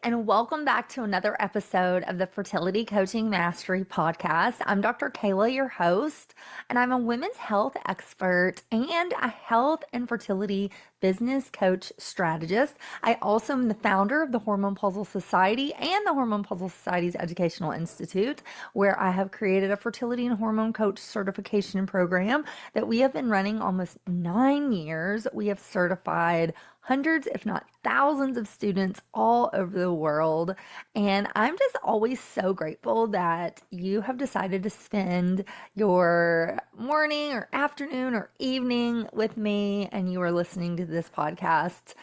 and welcome back to another episode of the Fertility Coaching Mastery Podcast. I'm Dr. Kela, your host, and I'm a women's health expert and a health and fertility business coach strategist. I also am the founder of the Hormone Puzzle Society and the Hormone Puzzle Society's Educational Institute, where I have created a fertility and hormone coach certification program that we have been running almost 9 years. We have certified hundreds, if not thousands of students all over the world. And I'm just always so grateful that you have decided to spend your morning or afternoon or evening with me and you are listening to this podcast.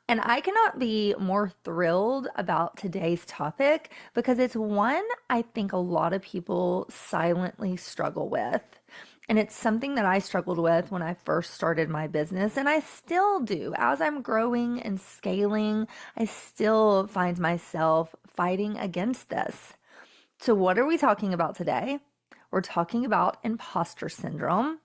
And I cannot be more thrilled about today's topic because it's one I think a lot of people silently struggle with. And it's something that I struggled with when I first started my business, and I still do. As I'm growing and scaling, I still find myself fighting against this. So what are we talking about today? We're talking about imposter syndrome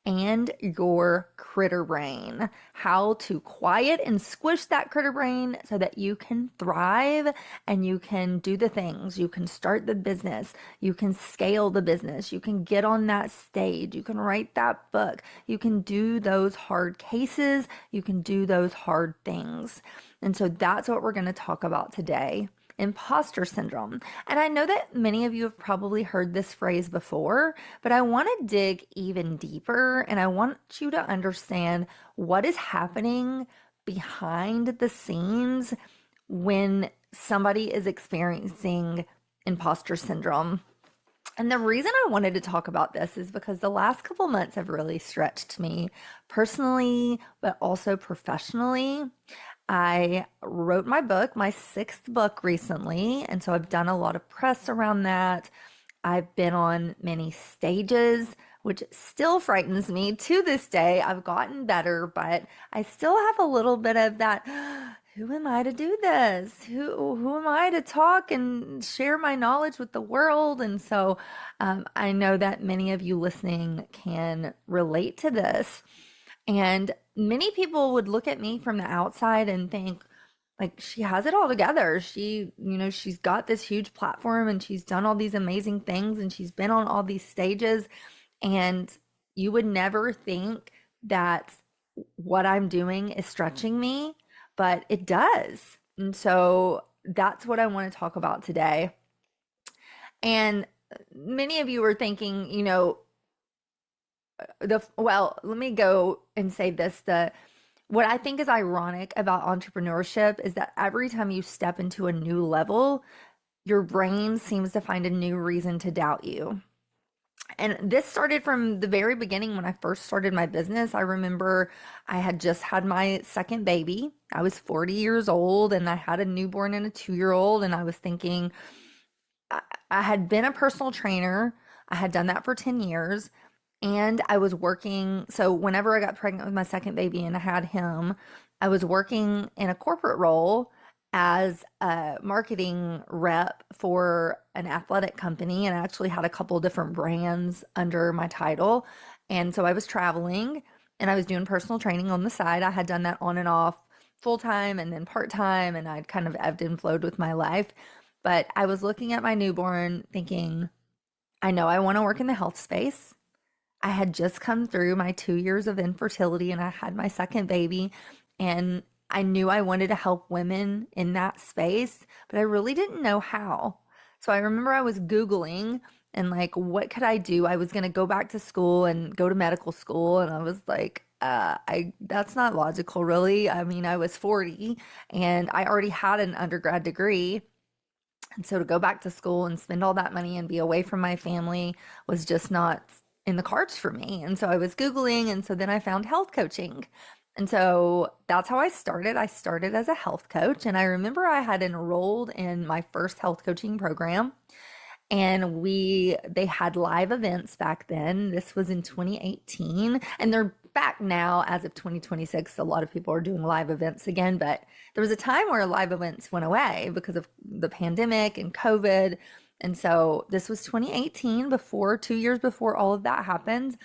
and your critter brain, how to quiet and squish that critter brain so that you can thrive and you can do the things. You can start the business, you can scale the business, you can get on that stage, you can write that book, you can do those hard cases, you can do those hard things. And so that's what we're going to talk about today. Imposter syndrome. And I know that many of you have probably heard this phrase before, but I want to dig even deeper and I want you to understand what is happening behind the scenes when somebody is experiencing imposter syndrome. And the reason I wanted to talk about this is because the last couple months have really stretched me personally, but also professionally. I wrote my book, my 6th book recently, and so I've done a lot of press around that. I've been on many stages, which still frightens me to this day. I've gotten better, but I still have a little bit of that, who am I to do this? Who am I to talk and share my knowledge with the world? And so I know that many of you listening can relate to this. And many people would look at me from the outside and think, like, she has it all together. She's got this huge platform and she's done all these amazing things and she's been on all these stages. And you would never think that what I'm doing is stretching me, but it does. And so that's what I want to talk about today. And many of you are thinking, let me go and say this. What I think is ironic about entrepreneurship is that every time you step into a new level, your brain seems to find a new reason to doubt you. And this started from the very beginning when I first started my business. I remember I had just had my second baby. I was 40 years old and I had a newborn and a 2-year-old. And I was thinking, I had been a personal trainer. I had done that for 10 years. And I was working, so whenever I got pregnant with my second baby and I had him, I was working in a corporate role as a marketing rep for an athletic company. And I actually had a couple different brands under my title. And so I was traveling and I was doing personal training on the side. I had done that on and off full-time and then part-time, and I'd kind of ebbed and flowed with my life. But I was looking at my newborn thinking, I know I want to work in the health space. I had just come through my 2 years of infertility and I had my second baby, and I knew I wanted to help women in that space, but I really didn't know how. So I remember I was Googling and like, what could I do? I was going to go back to school and go to medical school. And I was like, that's not logical, really. I mean, I was 40 and I already had an undergrad degree. And so to go back to school and spend all that money and be away from my family was just not in the cards for me. And so I was Googling, and so then I found health coaching. And so that's how I started. I started as a health coach, and I remember I had enrolled in my first health coaching program, and they had live events back then. This was in 2018, and they're back now as of 2026. A lot of people are doing live events again, but there was a time where live events went away because of the pandemic and COVID. And so this was 2018, 2 years before all of that happened.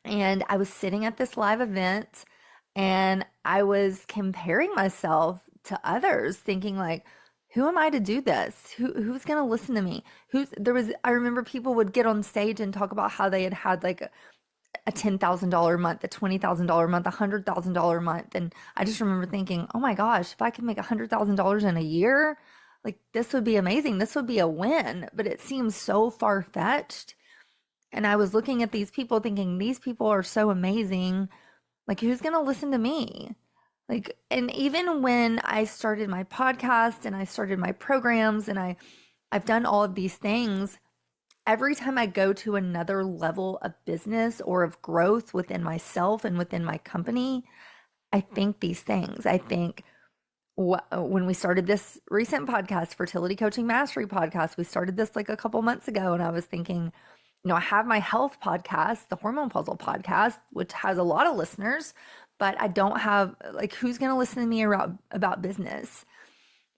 And I was sitting at this live event and I was comparing myself to others, thinking like, who am I to do this? Who's going to listen to me? I remember people would get on stage and talk about how they had like a $10,000 month, a $20,000 month, a $100,000 month. And I just remember thinking, oh my gosh, if I could make $100,000 in a year, like this would be amazing. This would be a win. But it seems so far-fetched. And I was looking at these people thinking, these people are so amazing. Like, who's going to listen to me? Like, and even when I started my podcast and I started my programs and I've done all of these things, every time I go to another level of business or of growth within myself and within my company, I think these things. I think when we started this recent podcast, Fertility Coaching Mastery Podcast, we started this like a couple months ago, and I was thinking, I have my health podcast, the Hormone Puzzle podcast, which has a lot of listeners, but I don't have, like, who's going to listen to me about business?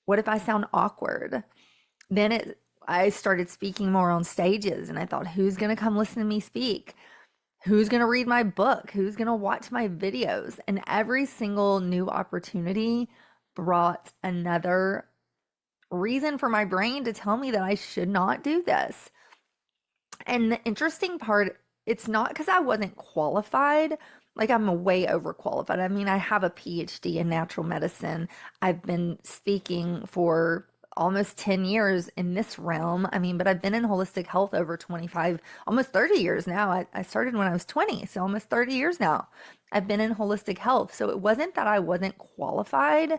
What if I sound awkward? Then I started speaking more on stages, and I thought, who's going to come listen to me speak? Who's going to read my book? Who's going to watch my videos? And every single new opportunity brought another reason for my brain to tell me that I should not do this. And the interesting part, it's not because I wasn't qualified. Like, I'm way overqualified. I mean, I have a PhD in natural medicine. I've been speaking for almost 10 years in this realm. I mean, but I've been in holistic health over 25, almost 30 years now. I started when I was 20, so almost 30 years now. I've been in holistic health. So it wasn't that I wasn't qualified.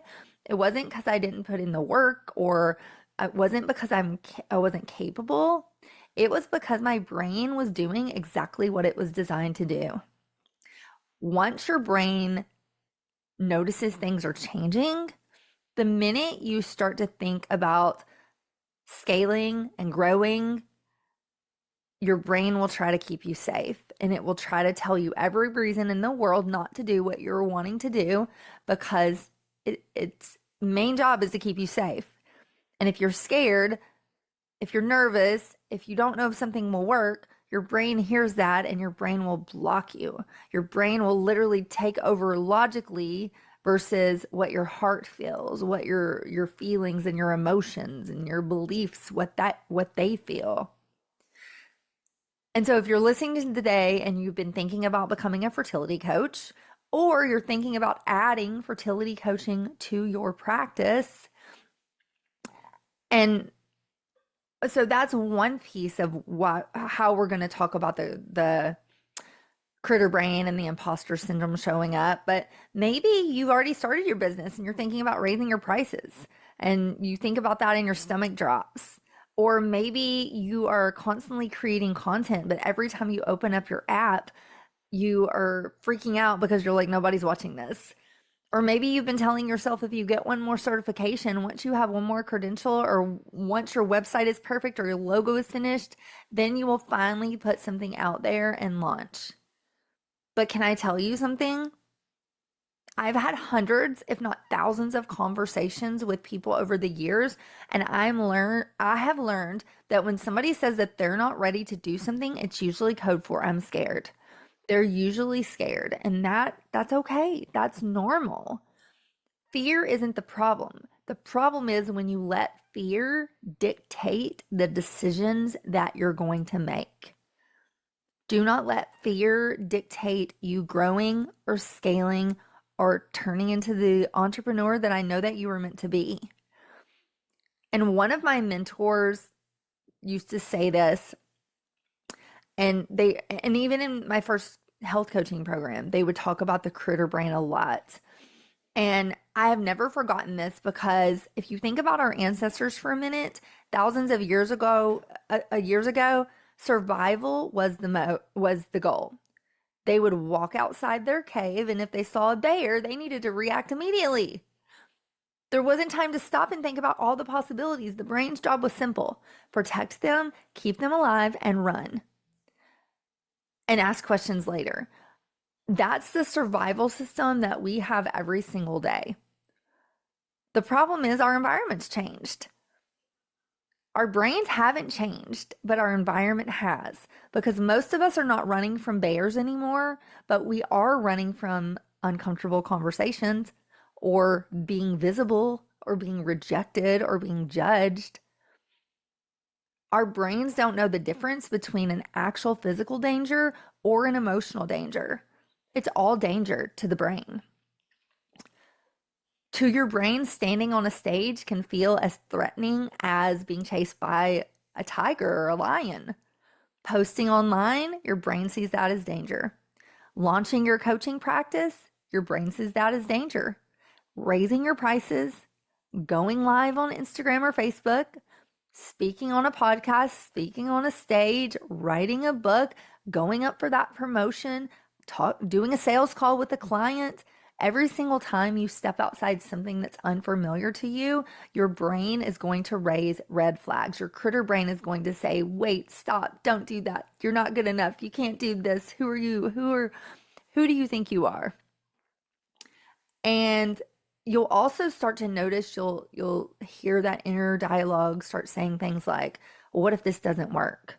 It wasn't because I didn't put in the work, or it wasn't because I wasn't capable. It was because my brain was doing exactly what it was designed to do. Once your brain notices things are changing, the minute you start to think about scaling and growing, your brain will try to keep you safe, and it will try to tell you every reason in the world not to do what you're wanting to do, because its main job is to keep you safe. And if you're scared, if you're nervous, if you don't know if something will work, your brain hears that and your brain will block you. Your brain will literally take over logically versus what your heart feels, what your feelings and your emotions and your beliefs, what they feel. And so if you're listening today and you've been thinking about becoming a fertility coach, or you're thinking about adding fertility coaching to your practice, and so that's one piece of how we're going to talk about the critter brain and the imposter syndrome showing up. But maybe you've already started your business and you're thinking about raising your prices, and you think about that and your stomach drops. Or maybe you are constantly creating content, but every time you open up your app, you are freaking out because you're like, nobody's watching this. Or maybe you've been telling yourself, if you get one more certification, once you have one more credential, or once your website is perfect or your logo is finished, then you will finally put something out there and launch. But can I tell you something? I've had hundreds, if not thousands, of conversations with people over the years, and I have learned that when somebody says that they're not ready to do something, it's usually code for I'm scared. They're usually scared, and that's okay. That's normal. Fear isn't the problem. The problem is when you let fear dictate the decisions that you're going to make. Do not let fear dictate you growing or scaling or turning into the entrepreneur that I know that you were meant to be. And one of my mentors used to say this, and even in my first health coaching program, they would talk about the critter brain a lot. And I have never forgotten this, because if you think about our ancestors for a minute, thousands of years ago, survival was the goal. They would walk outside their cave, and if they saw a bear, they needed to react immediately. There wasn't time to stop and think about all the possibilities. The brain's job was simple: protect them, keep them alive, and run. And ask questions later. That's the survival system that we have every single day. The problem is our environment's changed. Our brains haven't changed, but our environment has, because most of us are not running from bears anymore, but we are running from uncomfortable conversations, or being visible or being rejected or being judged. Our brains don't know the difference between an actual physical danger or an emotional danger. It's all danger to the brain. To your brain, standing on a stage can feel as threatening as being chased by a tiger or a lion. Posting online, your brain sees that as danger. Launching your coaching practice, your brain sees that as danger. Raising your prices, going live on Instagram or Facebook, speaking on a podcast, speaking on a stage, writing a book, going up for that promotion, doing a sales call with a client. Every single time you step outside something that's unfamiliar to you, your brain is going to raise red flags. Your critter brain is going to say, wait, stop, don't do that. You're not good enough. You can't do this. Who are you? Who do you think you are? And you'll also start to notice you'll hear that inner dialogue start saying things like, well, what if this doesn't work?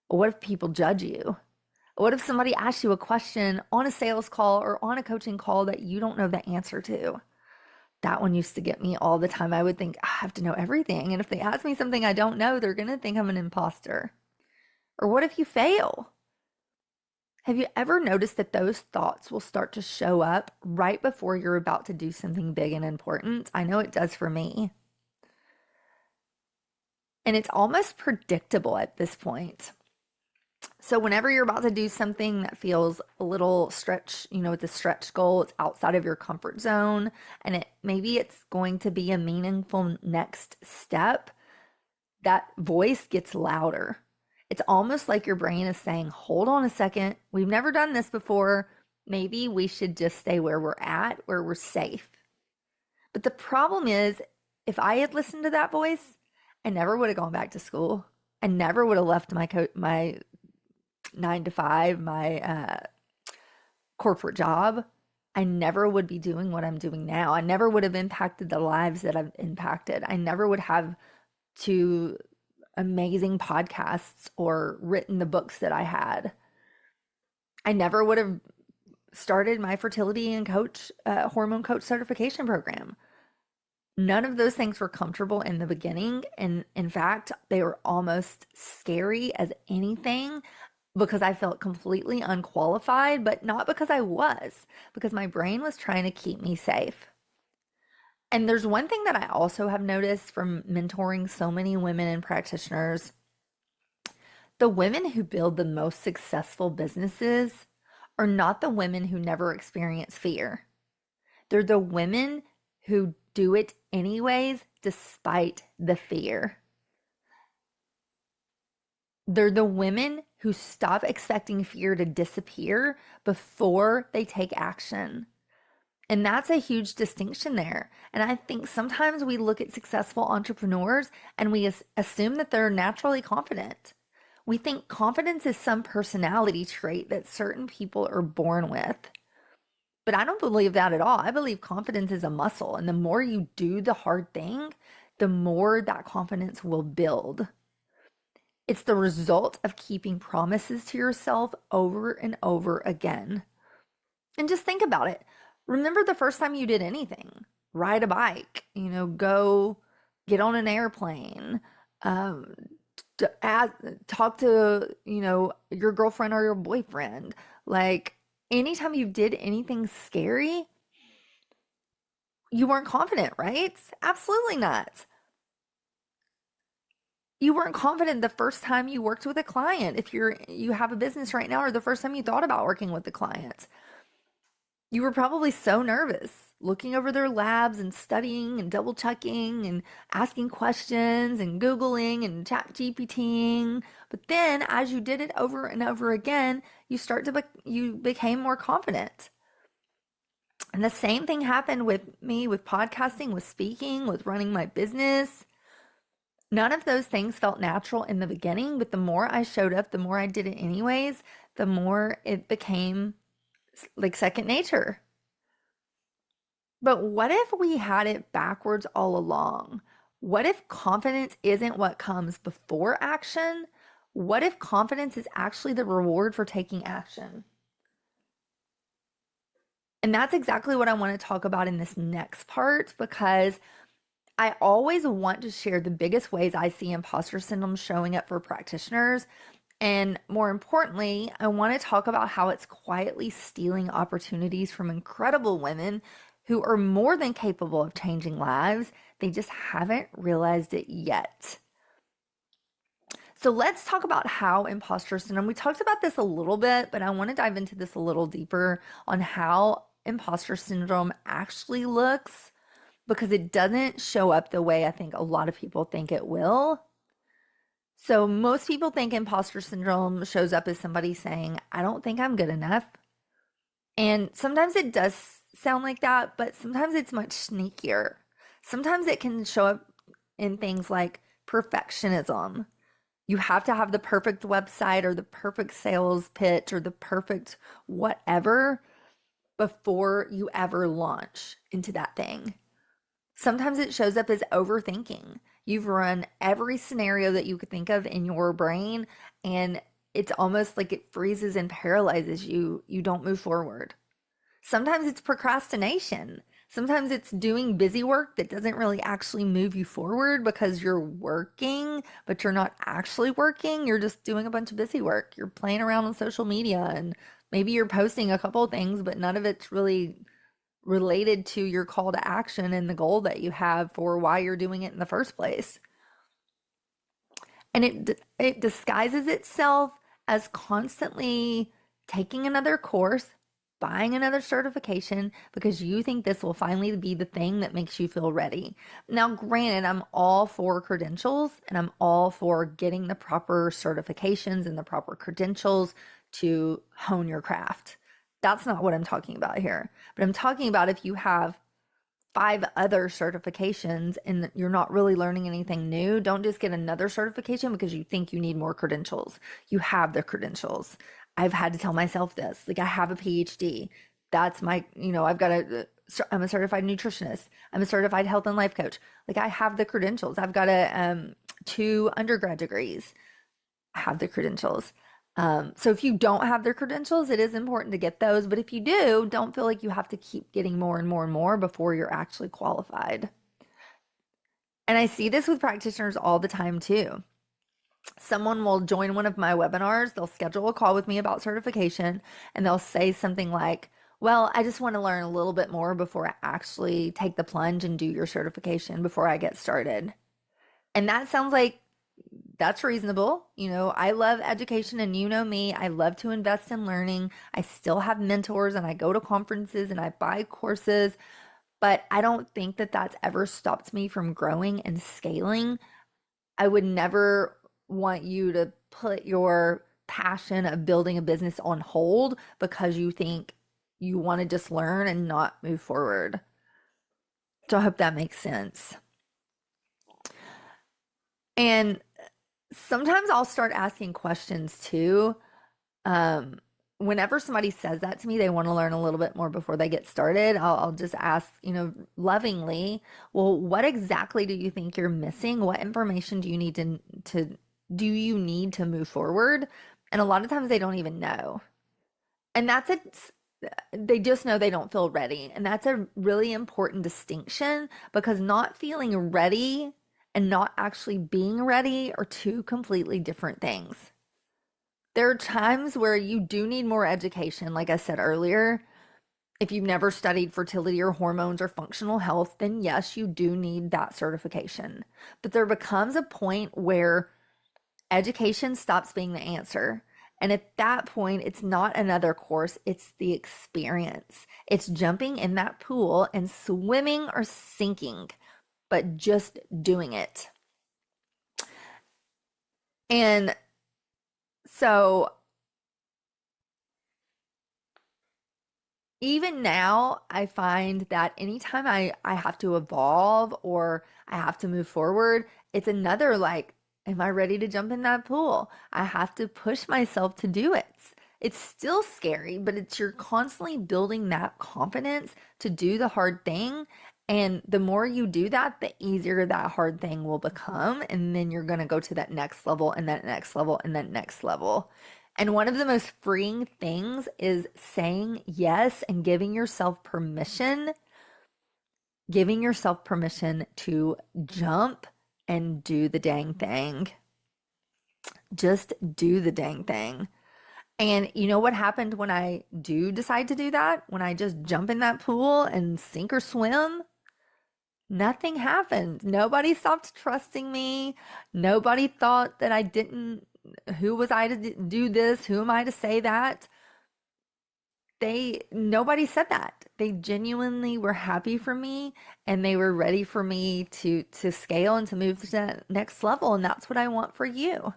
What if people judge you? What if somebody asks you a question on a sales call or on a coaching call that you don't know the answer to? That one used to get me all the time. I would think, I have to know everything. And if they ask me something I don't know, they're going to think I'm an imposter. Or what if you fail? Have you ever noticed that those thoughts will start to show up right before you're about to do something big and important? I know it does for me. And it's almost predictable at this point. So whenever you're about to do something that feels a little stretch, it's a stretch goal, it's outside of your comfort zone, and maybe it's going to be a meaningful next step, that voice gets louder. It's almost like your brain is saying, hold on a second, we've never done this before. Maybe we should just stay where we're at, where we're safe. But the problem is, if I had listened to that voice, I never would have gone back to school. I never would have left my 9 to 5, my corporate job. I never would be doing what I'm doing now. I never would have impacted the lives that I've impacted. I never would have two amazing podcasts or written the books that I had. I never would have started my fertility and hormone coach certification program. None of those things were comfortable in the beginning. And in fact, they were almost scary as anything because I felt completely unqualified, but not because I was, because my brain was trying to keep me safe. And there's one thing that I also have noticed from mentoring so many women and practitioners. The women who build the most successful businesses are not the women who never experience fear. They're the women who do it anyways, despite the fear. They're the women who stop expecting fear to disappear before they take action. And that's a huge distinction there. And I think sometimes we look at successful entrepreneurs and we assume that they're naturally confident. We think confidence is some personality trait that certain people are born with. But I don't believe that at all. I believe confidence is a muscle. And the more you do the hard thing, the more that confidence will build. It's the result of keeping promises to yourself over and over again. And just think about it. Remember the first time you did anything, ride a bike, go get on an airplane, talk to, your girlfriend or your boyfriend. Like anytime you did anything scary, you weren't confident, right? Absolutely not. You weren't confident the first time you worked with a client. If you have a business right now, or the first time you thought about working with the client. You were probably so nervous looking over their labs and studying and double checking and asking questions and Googling and chat GPTing. But then as you did it over and over again, you became more confident. And the same thing happened with me with podcasting, with speaking, with running my business. None of those things felt natural in the beginning, but the more I showed up, the more I did it anyways, the more it became like second nature. But what if we had it backwards all along? What if confidence isn't what comes before action? What if confidence is actually the reward for taking action? And that's exactly what I want to talk about in this next part because I always want to share the biggest ways I see imposter syndrome showing up for practitioners. And more importantly, I want to talk about how it's quietly stealing opportunities from incredible women who are more than capable of changing lives. They just haven't realized it yet. So let's talk about how imposter syndrome, we talked about this a little bit, but I want to dive into this a little deeper on how imposter syndrome actually looks because it doesn't show up the way I think a lot of people think it will. So most people think imposter syndrome shows up as somebody saying, I don't think I'm good enough. And sometimes it does sound like that, but sometimes it's much sneakier. Sometimes it can show up in things like perfectionism. You have to have the perfect website or the perfect sales pitch or the perfect whatever before you ever launch into that thing. Sometimes it shows up as overthinking. You've run every scenario that you could think of in your brain, and it's almost like it freezes and paralyzes you. You don't move forward. Sometimes it's procrastination. Sometimes it's doing busy work that doesn't really actually move you forward because you're working, but you're not actually working. You're just doing a bunch of busy work. You're playing around on social media and maybe you're posting a couple of things, but none of it's really related to your call to action and the goal that you have for why you're doing it in the first place. And it disguises itself as constantly taking another course, buying another certification because you think this will finally be the thing that makes you feel ready. Now, granted, I'm all for credentials and I'm all for getting the proper certifications and the proper credentials to hone your craft. That's not what I'm talking about here. But I'm talking about if you have 5 other certifications and you're not really learning anything new, don't just get another certification because you think you need more credentials. You have the credentials. I've had to tell myself this. Like, I have a PhD. That's my, I've got I'm a certified nutritionist. I'm a certified health and life coach. Like, I have the credentials. I've got 2 undergrad degrees. I have the credentials. So if you don't have their credentials, it is important to get those. But if you do, don't feel like you have to keep getting more and more and more before you're actually qualified. And I see this with practitioners all the time too. Someone will join one of my webinars, they'll schedule a call with me about certification, and they'll say something like, well, I just want to learn a little bit more before I actually take the plunge and do your certification before I get started. And that sounds like that's reasonable. I love education and you know me, I love to invest in learning. I still have mentors and I go to conferences and I buy courses, but I don't think that that's ever stopped me from growing and scaling. I would never want you to put your passion of building a business on hold because you think you want to just learn and not move forward. So I hope that makes sense. And sometimes I'll start asking questions too. Um, Whenever somebody says that to me, they want to learn a little bit more before they get started. I'll just ask, lovingly, well, what exactly do you think you're missing? What information do you need to move forward? And a lot of times they don't even know. And they just know they don't feel ready. And that's a really important distinction because not feeling ready and not actually being ready are 2 completely different things. There are times where you do need more education, like I said earlier. If you've never studied fertility or hormones or functional health, then yes, you do need that certification. But there becomes a point where education stops being the answer. And at that point, it's not another course, it's the experience. It's jumping in that pool and swimming or sinking, but just doing it. And so even now, I find that anytime I have to evolve or I have to move forward, it's another like, am I ready to jump in that pool? I have to push myself to do it. It's still scary, but you're constantly building that confidence to do the hard thing. And the more you do that, the easier that hard thing will become. And then you're going to go to that next level and that next level and that next level. And one of the most freeing things is saying yes and giving yourself permission to jump and do the dang thing. Just do the dang thing. And you know what happened when I do decide to do that? When I just jump in that pool and sink or swim? Nothing happened. Nobody stopped trusting me. Nobody thought that I didn't. Who was I to do this? Who am I to say that? Nobody said that. They genuinely were happy for me and they were ready for me to scale and to move to that next level. And that's what I want for you.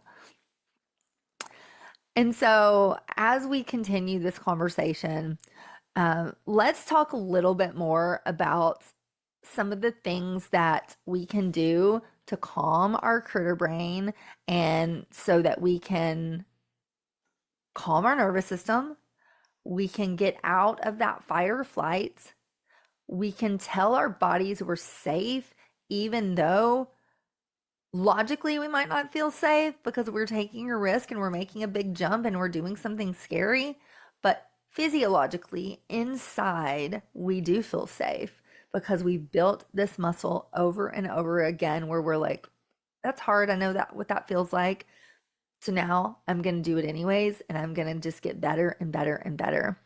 And so, as we continue this conversation, let's talk a little bit more about some of the things that we can do to calm our critter brain and so that we can calm our nervous system. We can get out of that fight or flight. We can tell our bodies we're safe, even though logically we might not feel safe because we're taking a risk and we're making a big jump and we're doing something scary. But physiologically, inside, we do feel safe because we built this muscle over and over again where we're like, that's hard. I know that what that feels like. So now I'm going to do it anyways, and I'm going to just get better and better and better.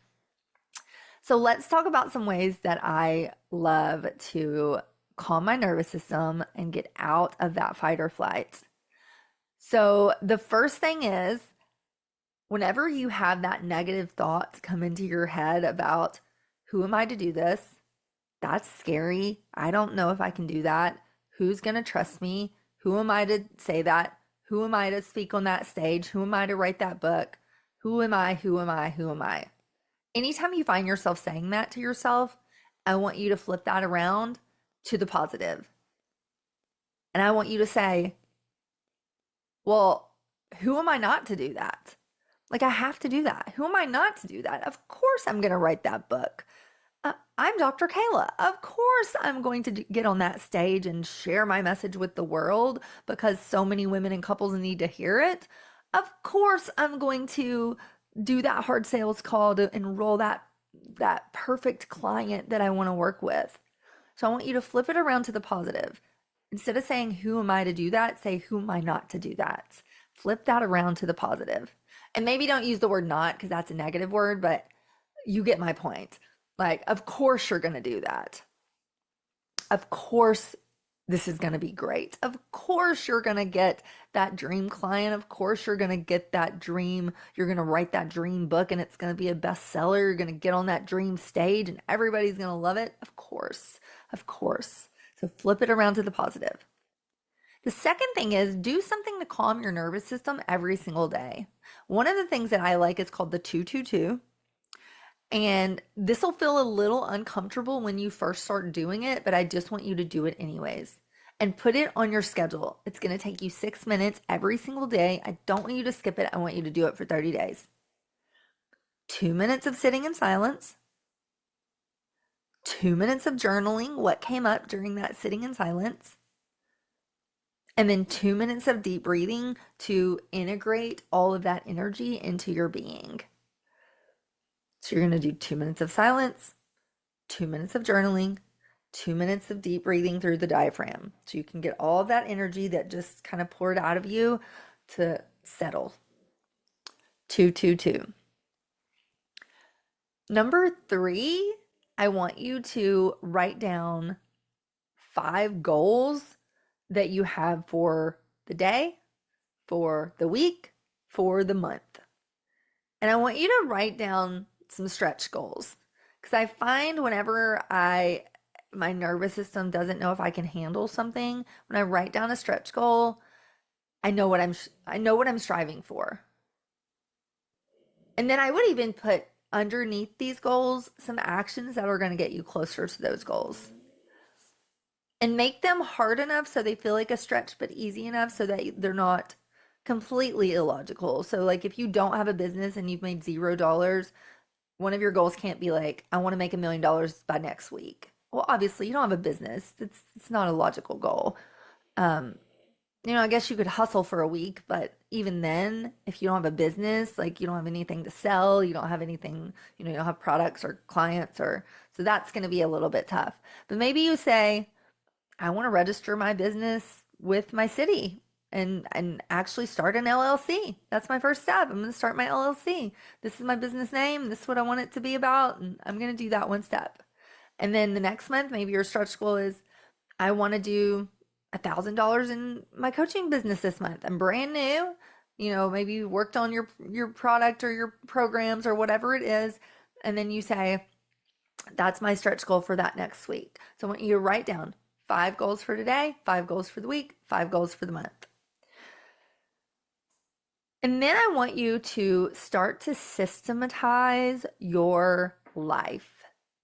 So let's talk about some ways that I love to calm my nervous system and get out of that fight or flight. So the first thing is, whenever you have that negative thought come into your head about, who am I to do this? That's scary. I don't know if I can do that. Who's going to trust me? Who am I to say that? Who am I to speak on that stage? Who am I to write that book? Who am I? Who am I? Who am I? Anytime you find yourself saying that to yourself, I want you to flip that around to the positive. And I want you to say, well, who am I not to do that? Like, I have to do that. Who am I not to do that? Of course, I'm going to write that book. I'm Dr. Kela. Of course, I'm going to get on that stage and share my message with the world because so many women and couples need to hear it. Of course, I'm going to do that hard sales call to enroll that perfect client that I want to work with. So I want you to flip it around to the positive. Instead of saying, who am I to do that? Say, who am I not to do that? Flip that around to the positive. And maybe don't use the word not because that's a negative word, but you get my point. Like, of course you're going to do that. Of course this is going to be great. Of course you're going to get that dream client. Of course you're going to get that dream. You're going to write that dream book and it's going to be a bestseller. You're going to get on that dream stage and everybody's going to love it. Of course. Of course. So flip it around to the positive. The second thing is do something to calm your nervous system every single day. One of the things that I like is called the 222. And this will feel a little uncomfortable when you first start doing it, but I just want you to do it anyways. And put it on your schedule. It's going to take you 6 minutes every single day. I don't want you to skip it. I want you to do it for 30 days. 2 minutes of sitting in silence. 2 minutes of journaling what came up during that sitting in silence. And then 2 minutes of deep breathing to integrate all of that energy into your being. So you're going to do 2 minutes of silence, 2 minutes of journaling, 2 minutes of deep breathing through the diaphragm. So you can get all of that energy that just kind of poured out of you to settle. 222. Number 3, I want you to write down 5 goals that you have for the day, for the week, for the month. And I want you to write down some stretch goals because I find whenever my nervous system doesn't know if I can handle something, when I write down a stretch goal, I know what I'm striving for. And then I would even put underneath these goals some actions that are going to get you closer to those goals. And make them hard enough so they feel like a stretch, but easy enough so that they're not completely illogical. So like if you don't have a business and you've made $0, one of your goals can't be like, I want to make $1 million by next week. Well, obviously you don't have a business. It's not a logical goal. I guess you could hustle for a week, but even then, if you don't have a business, like you don't have anything to sell, you don't have anything, you don't have products or clients so that's going to be a little bit tough. But maybe you say, I want to register my business with my city and actually start an LLC. That's my first step. I'm going to start my LLC. This is my business name. This is what I want it to be about. And I'm going to do that one step. And then the next month, maybe your stretch goal is I want to do $1,000 in my coaching business this month. I'm brand new. Maybe you worked on your product or your programs or whatever it is. And then you say, that's my stretch goal for that next week. So I want you to write down 5 goals for today, 5 goals for the week, 5 goals for the month. And then I want you to start to systematize your life.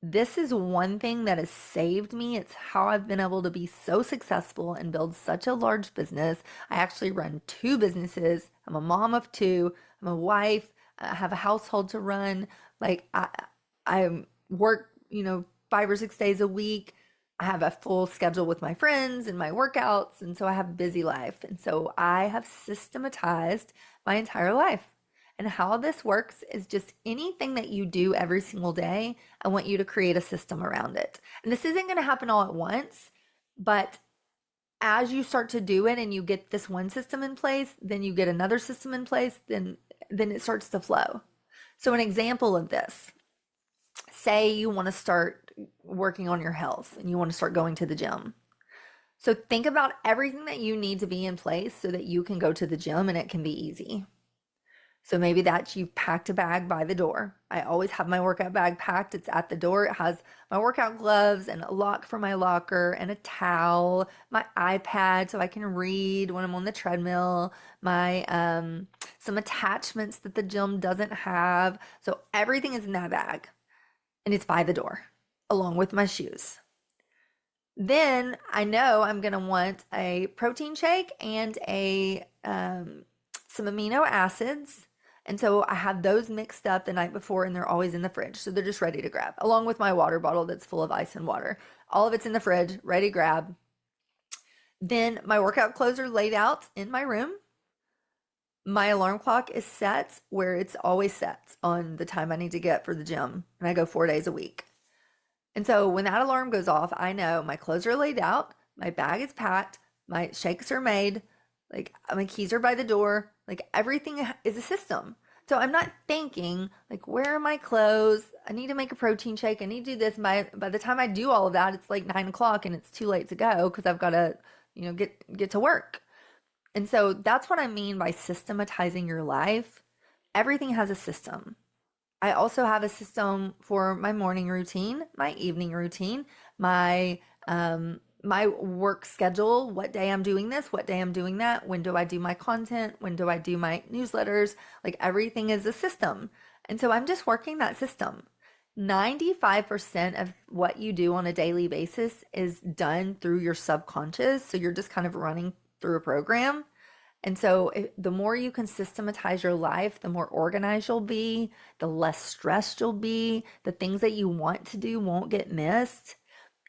This is one thing that has saved me. It's how I've been able to be so successful and build such a large business. I actually run 2 businesses. I'm a mom of 2. I'm a wife. I have a household to run. Like I work, 5 or 6 days a week. I have a full schedule with my friends and my workouts. And so I have a busy life. And so I have systematized my entire life. And how this works is just anything that you do every single day, I want you to create a system around it. And this isn't going to happen all at once, but as you start to do it and you get this one system in place, then you get another system in place, then it starts to flow. So an example of this, say you want to start working on your health and you want to start going to the gym. So think about everything that you need to be in place so that you can go to the gym and it can be easy. So maybe that you've packed a bag by the door. I always have my workout bag packed. It's at the door. It has my workout gloves and a lock for my locker and a towel, my iPad so I can read when I'm on the treadmill, my some attachments that the gym doesn't have. So everything is in that bag and it's by the door along with my shoes. Then I know I'm going to want a protein shake and some amino acids. And so I have those mixed up the night before and they're always in the fridge. So they're just ready to grab, along with my water bottle that's full of ice and water. All of it's in the fridge, ready to grab. Then my workout clothes are laid out in my room. My alarm clock is set where it's always set on the time I need to get for the gym. And I go 4 days a week. And so when that alarm goes off, I know my clothes are laid out, my bag is packed, my shakes are made, like my keys are by the door, like everything is a system. So I'm not thinking like, where are my clothes? I need to make a protein shake. I need to do this. By the time I do all of that, it's like 9 o'clock and it's too late to go because I've got to, get to work. And so that's what I mean by systematizing your life. Everything has a system. I also have a system for my morning routine, my evening routine, my work schedule, what day I'm doing this, what day I'm doing that, when do I do my content, when do I do my newsletters, like everything is a system. And so I'm just working that system. 95% of what you do on a daily basis is done through your subconscious. So you're just kind of running through a program. And so the more you can systematize your life, the more organized you'll be, the less stressed you'll be, the things that you want to do won't get missed.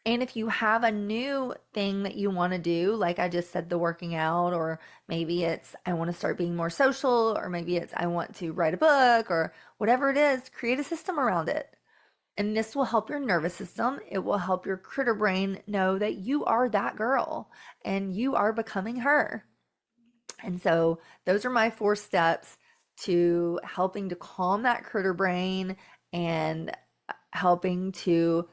And if you have a new thing that you want to do, like I just said, the working out, or maybe it's I want to start being more social, or maybe it's I want to write a book, or whatever it is, create a system around it. And this will help your nervous system. It will help your critter brain know that you are that girl and you are becoming her. And so those are my 4 steps to helping to calm that critter brain and helping to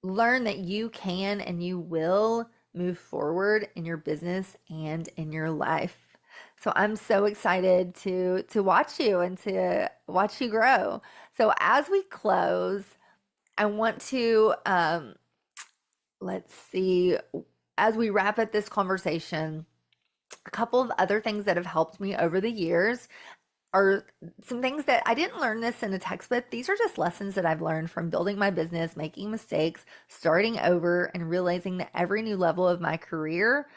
learn that you can and you will move forward in your business and in your life. So I'm so excited to watch you and to watch you grow. So as we close, I want to let's see, as we wrap up this conversation, a couple of other things that have helped me over the years are some things that I didn't learn this in a textbook. These are just lessons that I've learned from building my business, making mistakes, starting over, and realizing that every new level of my career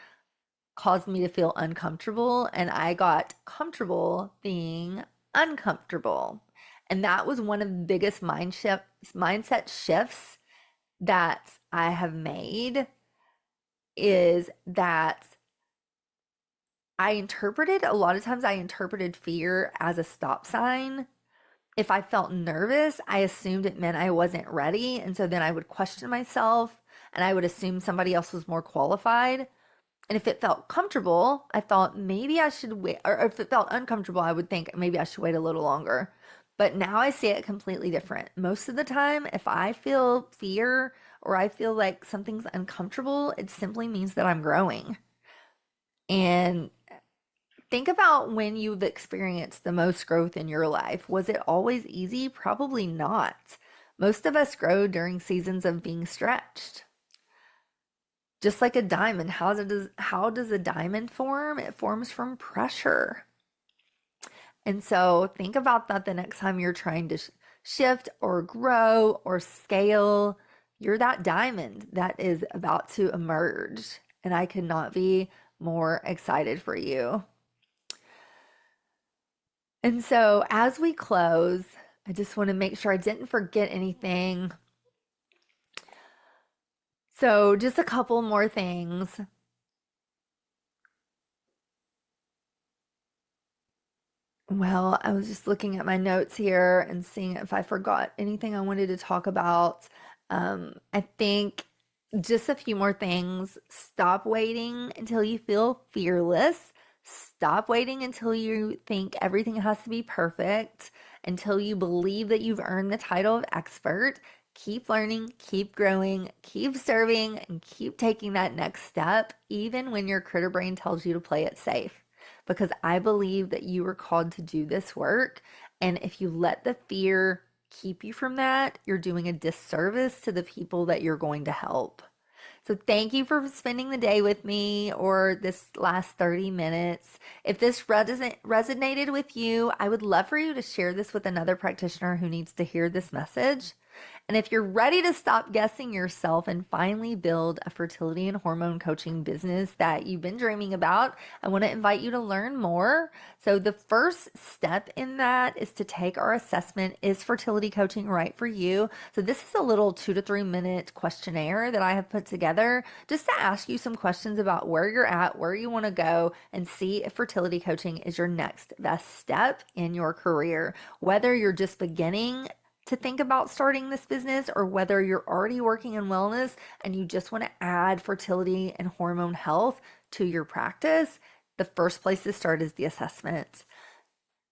caused me to feel uncomfortable. And I got comfortable being uncomfortable. And that was one of the biggest mindset shifts that I have made, is that a lot of times I interpreted fear as a stop sign. If I felt nervous, I assumed it meant I wasn't ready. And so then I would question myself and I would assume somebody else was more qualified. And if it felt comfortable, I thought maybe I should wait. Or if it felt uncomfortable, I would think maybe I should wait a little longer. But now I see it completely different. Most of the time, if I feel fear or I feel like something's uncomfortable, it simply means that I'm growing. And think about when you've experienced the most growth in your life. Was it always easy? Probably not. Most of us grow during seasons of being stretched. Just like a diamond, how does a diamond form? It forms from pressure. And so think about that the next time you're trying to shift or grow or scale. You're that diamond that is about to emerge. And I could not be more excited for you. And so as we close, I just want to make sure I didn't forget anything. So just a couple more things. Well, I was just looking at my notes here and seeing if I forgot anything I wanted to talk about. I think just a few more things. Stop waiting until you feel fearless. Stop waiting until you think everything has to be perfect, until you believe that you've earned the title of expert. Keep learning, keep growing, keep serving, and keep taking that next step, even when your critter brain tells you to play it safe. Because I believe that you are called to do this work. And if you let the fear keep you from that, you're doing a disservice to the people that you're going to help. So thank you for spending the day with me or this last 30 minutes. If this resonated with you, I would love for you to share this with another practitioner who needs to hear this message. And if you're ready to stop guessing yourself and finally build a fertility and hormone coaching business that you've been dreaming about, I want to invite you to learn more. So the first step in that is to take our assessment. Is fertility coaching right for you? So this is a little 2 to 3 minute questionnaire that I have put together just to ask you some questions about where you're at, where you want to go, and see if fertility coaching is your next best step in your career. Whether you're just beginning to think about starting this business or whether you're already working in wellness and you just want to add fertility and hormone health to your practice, the first place to start is the assessment.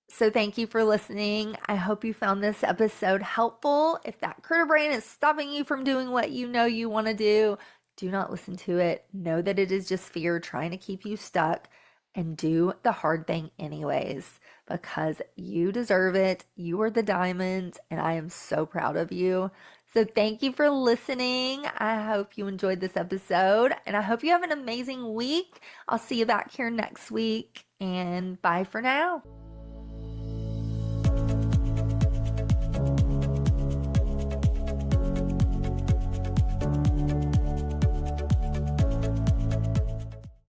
So thank you for listening. I hope you found this episode helpful. If that critter brain is stopping you from doing what you know you want to do not listen to it. Know that it is just fear trying to keep you stuck, and do the hard thing anyways, because you deserve it. You are the diamond, and I am so proud of you. So thank you for listening. I hope you enjoyed this episode, and I hope you have an amazing week. I'll see you back here next week, and bye for now.